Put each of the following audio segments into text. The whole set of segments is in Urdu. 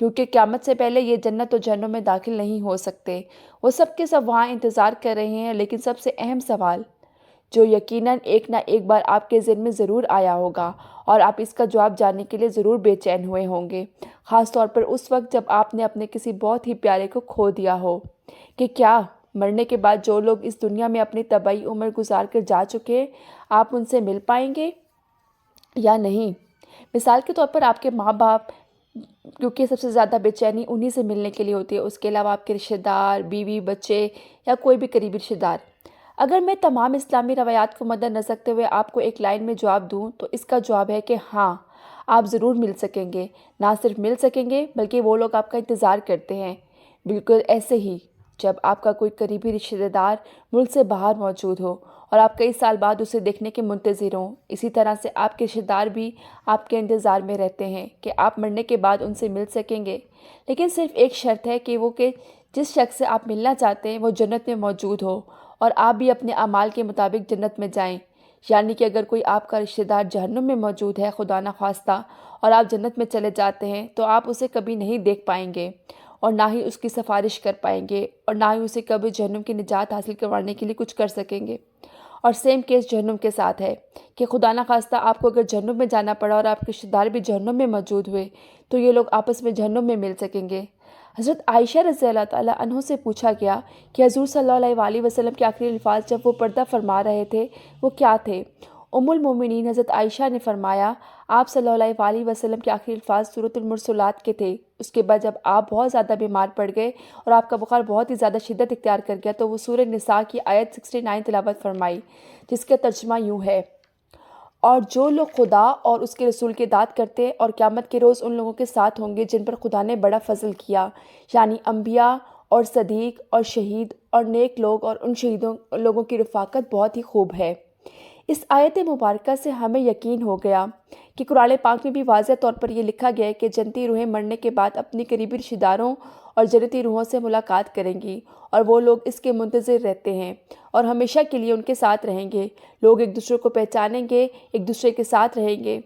کیونکہ قیامت سے پہلے یہ جنت و جہنم میں داخل نہیں ہو سکتے۔ وہ سب کے سب وہاں انتظار کر رہے ہیں، لیکن سب سے اہم سوال جو یقیناً ایک نہ ایک بار آپ کے ذہن میں ضرور آیا ہوگا اور آپ اس کا جواب جاننے کے لیے ضرور بے چین ہوئے ہوں گے، خاص طور پر اس وقت جب آپ نے اپنے کسی بہت ہی پیارے کو کھو دیا ہو، کہ کیا مرنے کے بعد جو لوگ اس دنیا میں اپنی طبعی عمر گزار کر جا چکے آپ ان سے مل پائیں گے یا نہیں۔ مثال کے طور پر آپ کے ماں باپ، کیونکہ سب سے زیادہ بے چینی انہی سے ملنے کے لیے ہوتی ہے، اس کے علاوہ آپ کے رشتہ دار، بیوی، بچے یا کوئی بھی قریبی رشتہ دار۔ اگر میں تمام اسلامی روایات کو مد نظر رکھتے ہوئے آپ کو ایک لائن میں جواب دوں تو اس کا جواب ہے کہ ہاں، آپ ضرور مل سکیں گے۔ نہ صرف مل سکیں گے بلکہ وہ لوگ آپ کا انتظار کرتے ہیں، بالکل ایسے ہی جب آپ کا کوئی قریبی رشتہ دار ملک سے باہر موجود ہو اور آپ کئی سال بعد اسے دیکھنے کے منتظر ہوں، اسی طرح سے آپ کے رشتہ دار بھی آپ کے انتظار میں رہتے ہیں کہ آپ مرنے کے بعد ان سے مل سکیں گے۔ لیکن صرف ایک شرط ہے کہ جس شخص سے آپ ملنا چاہتے ہیں وہ جنت میں موجود ہو اور آپ بھی اپنے اعمال کے مطابق جنت میں جائیں۔ یعنی کہ اگر کوئی آپ کا رشتہ دار جہنم میں موجود ہے خدا نخواستہ اور آپ جنت میں چلے جاتے ہیں تو آپ اسے کبھی نہیں دیکھ پائیں گے اور نہ ہی اس کی سفارش کر پائیں گے اور نہ ہی اسے کبھی جہنم کی نجات حاصل کروانے کے لیے کچھ کر سکیں گے۔ اور سیم کیس جہنم کے ساتھ ہے کہ خدا نخواستہ آپ کو اگر جہنم میں جانا پڑا اور آپ کے رشتہ دار بھی جہنم میں موجود ہوئے تو یہ لوگ آپس میں جہنم میں مل سکیں گے۔ حضرت عائشہ رضی اللہ تعالیٰ عنہ سے پوچھا گیا کہ حضور صلی اللہ علیہ وسلم کے آخری الفاظ جب وہ پردہ فرما رہے تھے وہ کیا تھے؟ ام المومنین حضرت عائشہ نے فرمایا، آپ صلی اللہ علیہ وسلم کے آخری الفاظ سورۃ المرسلات کے تھے۔ اس کے بعد جب آپ بہت زیادہ بیمار پڑ گئے اور آپ کا بخار بہت ہی زیادہ شدت اختیار کر گیا تو وہ سورہ نساء کی آیت 69 تلاوت فرمائی، جس کا ترجمہ یوں ہے: اور جو لوگ خدا اور اس کے رسول کی اطاعت کرتے اور قیامت کے روز ان لوگوں کے ساتھ ہوں گے جن پر خدا نے بڑا فضل کیا، یعنی انبیاء اور صدیق اور شہید اور نیک لوگ، اور ان شہیدوں لوگوں کی رفاقت بہت ہی خوب ہے۔ اس آیت مبارکہ سے ہمیں یقین ہو گیا کہ قرآن پاک میں بھی واضح طور پر یہ لکھا گیا ہے کہ جنتی روحیں مرنے کے بعد اپنی قریبی رشتہ داروں اور جنتی روحوں سے ملاقات کریں گی اور وہ لوگ اس کے منتظر رہتے ہیں اور ہمیشہ کے لیے ان کے ساتھ رہیں گے۔ لوگ ایک دوسرے کو پہچانیں گے، ایک دوسرے کے ساتھ رہیں گے۔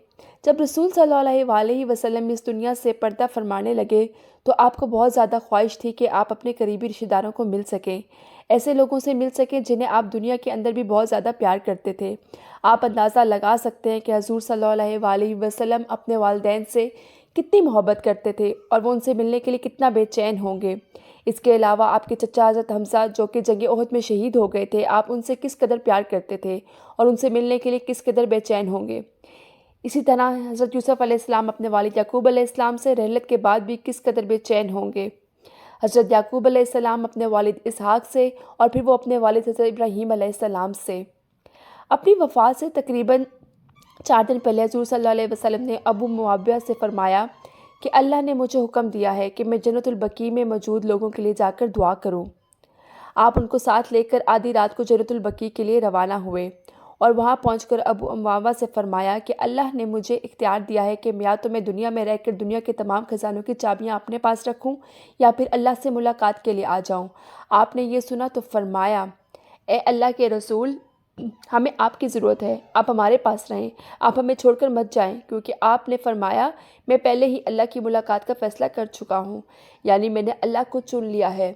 جب رسول صلی اللہ علیہ وسلم اس دنیا سے پردہ فرمانے لگے تو آپ کو بہت زیادہ خواہش تھی کہ آپ اپنے قریبی رشتہ داروں کو مل سکیں، ایسے لوگوں سے مل سکیں جنہیں آپ دنیا کے اندر بھی بہت زیادہ پیار کرتے تھے۔ آپ اندازہ لگا سکتے ہیں کہ حضور صلی اللہ علیہ وسلم اپنے والدین سے کتنی محبت کرتے تھے اور وہ ان سے ملنے کے لیے کتنا بے چین ہوں گے۔ اس کے علاوہ آپ کے چچا حضرت حمزہ جو کہ جنگ احد میں شہید ہو گئے تھے، آپ ان سے کس قدر پیار کرتے تھے اور ان سے ملنے کے لیے کس قدر بے چین ہوں گے۔ اسی طرح حضرت یوسف علیہ السلام اپنے والد یعقوب علیہ السلام سے رحلت کے بعد بھی کس قدر بے چین ہوں گے۔ حضرت یعقوب علیہ السلام اپنے والد اسحاق سے اور پھر وہ اپنے والد حضرت ابراہیم علیہ السلام سے۔ اپنی وفات سے تقریباً 4 دن پہلے حضور صلی اللہ علیہ وسلم نے ابو معاویہ سے فرمایا کہ اللہ نے مجھے حکم دیا ہے کہ میں جنت البقیع میں موجود لوگوں کے لیے جا کر دعا کروں۔ آپ ان کو ساتھ لے کر آدھی رات کو جنت البقیع کے لیے روانہ ہوئے اور وہاں پہنچ کر ابو معاویہ سے فرمایا کہ اللہ نے مجھے اختیار دیا ہے کہ یا تو میں دنیا میں رہ کر دنیا کے تمام خزانوں کی چابیاں اپنے پاس رکھوں یا پھر اللہ سے ملاقات کے لیے آ جاؤں۔ آپ نے یہ سنا تو فرمایا، اے اللہ کے رسول، ہمیں آپ کی ضرورت ہے، آپ ہمارے پاس رہیں، آپ ہمیں چھوڑ کر مت جائیں، کیونکہ آپ نے فرمایا میں پہلے ہی اللہ کی ملاقات کا فیصلہ کر چکا ہوں، یعنی میں نے اللہ کو چن لیا ہے۔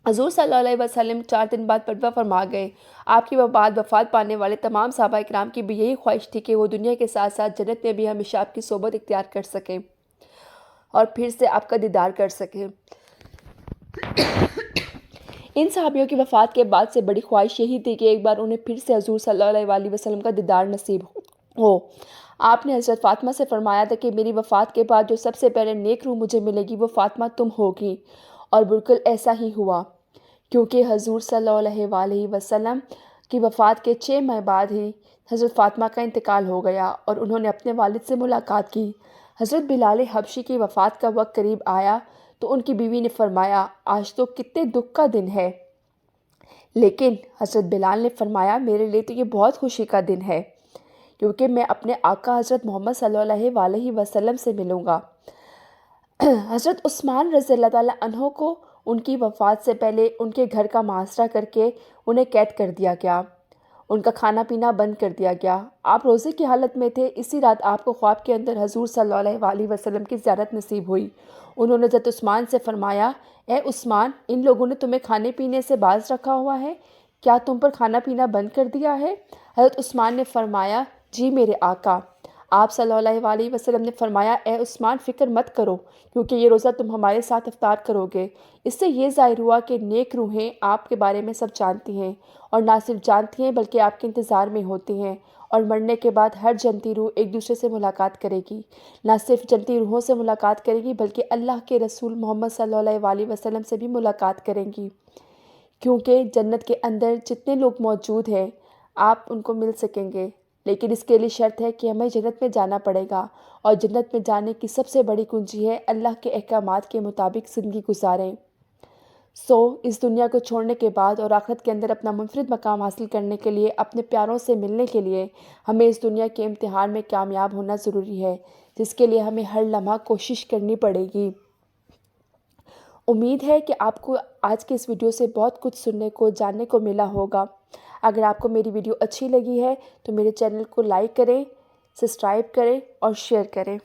حضور صلی اللہ علیہ وسلم 4 دن بعد پردہ فرما گئے۔ آپ کے بعد وفات پانے والے تمام صحابہ اکرام کی بھی یہی خواہش تھی کہ وہ دنیا کے ساتھ ساتھ جنت میں بھی ہمیشہ آپ کی صحبت اختیار کر سکیں اور پھر سے آپ کا دیدار کر سکیں۔ ان صحابیوں کی وفات کے بعد سے بڑی خواہش یہی تھی کہ ایک بار انہیں پھر سے حضور صلی اللہ علیہ وسلم کا دیدار نصیب ہو۔ آپ نے حضرت فاطمہ سے فرمایا تھا کہ میری وفات کے بعد جو سب سے پہلے نیک روح مجھے ملے گی وہ فاطمہ تم ہوگی، اور بالکل ایسا ہی ہوا، کیونکہ حضور صلی اللہ علیہ وسلم کی وفات کے 6 ماہ بعد ہی حضرت فاطمہ کا انتقال ہو گیا اور انہوں نے اپنے والد سے ملاقات کی۔ حضرت بلال حبشی کی وفات کا وقت قریب آیا تو ان کی بیوی نے فرمایا، آج تو کتنے دکھ کا دن ہے، لیکن حضرت بلال نے فرمایا، میرے لیے تو یہ بہت خوشی کا دن ہے، کیونکہ میں اپنے آقا حضرت محمد صلی اللہ علیہ وسلم سے ملوں گا۔ حضرت عثمان رضی اللہ تعالیٰ عنہ کو ان کی وفات سے پہلے ان کے گھر کا محاصرہ کر کے انہیں قید کر دیا گیا، ان کا کھانا پینا بند کر دیا گیا۔ آپ روزے کی حالت میں تھے، اسی رات آپ کو خواب کے اندر حضور صلی اللہ علیہ وسلم کی زیارت نصیب ہوئی۔ انہوں نے حضرت عثمان سے فرمایا، اے عثمان، ان لوگوں نے تمہیں کھانے پینے سے باز رکھا ہوا ہے، کیا تم پر کھانا پینا بند کر دیا ہے؟ حضرت عثمان نے فرمایا، جی میرے آقا۔ آپ صلی اللہ علیہ وسلم نے فرمایا، اے عثمان، فکر مت کرو، کیونکہ یہ روزہ تم ہمارے ساتھ افطار کرو گے۔ اس سے یہ ظاہر ہوا کہ نیک روحیں آپ کے بارے میں سب جانتی ہیں، اور نہ صرف جانتی ہیں بلکہ آپ کے انتظار میں ہوتی ہیں، اور مرنے کے بعد ہر جنتی روح ایک دوسرے سے ملاقات کرے گی۔ نہ صرف جنتی روحوں سے ملاقات کرے گی بلکہ اللہ کے رسول محمد صلی اللہ علیہ وسلم سے بھی ملاقات کریں گی، کیونکہ جنت کے اندر جتنے لوگ موجود ہیں آپ ان کو مل سکیں گے، لیکن اس کے لیے شرط ہے کہ ہمیں جنت میں جانا پڑے گا، اور جنت میں جانے کی سب سے بڑی کنجی ہے اللہ کے احکامات کے مطابق زندگی گزاریں۔ اس دنیا کو چھوڑنے کے بعد اور آخرت کے اندر اپنا منفرد مقام حاصل کرنے کے لیے، اپنے پیاروں سے ملنے کے لیے ہمیں اس دنیا کے امتحان میں کامیاب ہونا ضروری ہے، جس کے لیے ہمیں ہر لمحہ کوشش کرنی پڑے گی۔ امید ہے کہ آپ کو آج کے اس ویڈیو سے بہت کچھ سننے کو جاننے کو ملا ہوگا۔ اگر آپ کو میری ویڈیو اچھی لگی ہے تو میرے چینل کو لائک کریں، سبسکرائب کریں اور شیئر کریں۔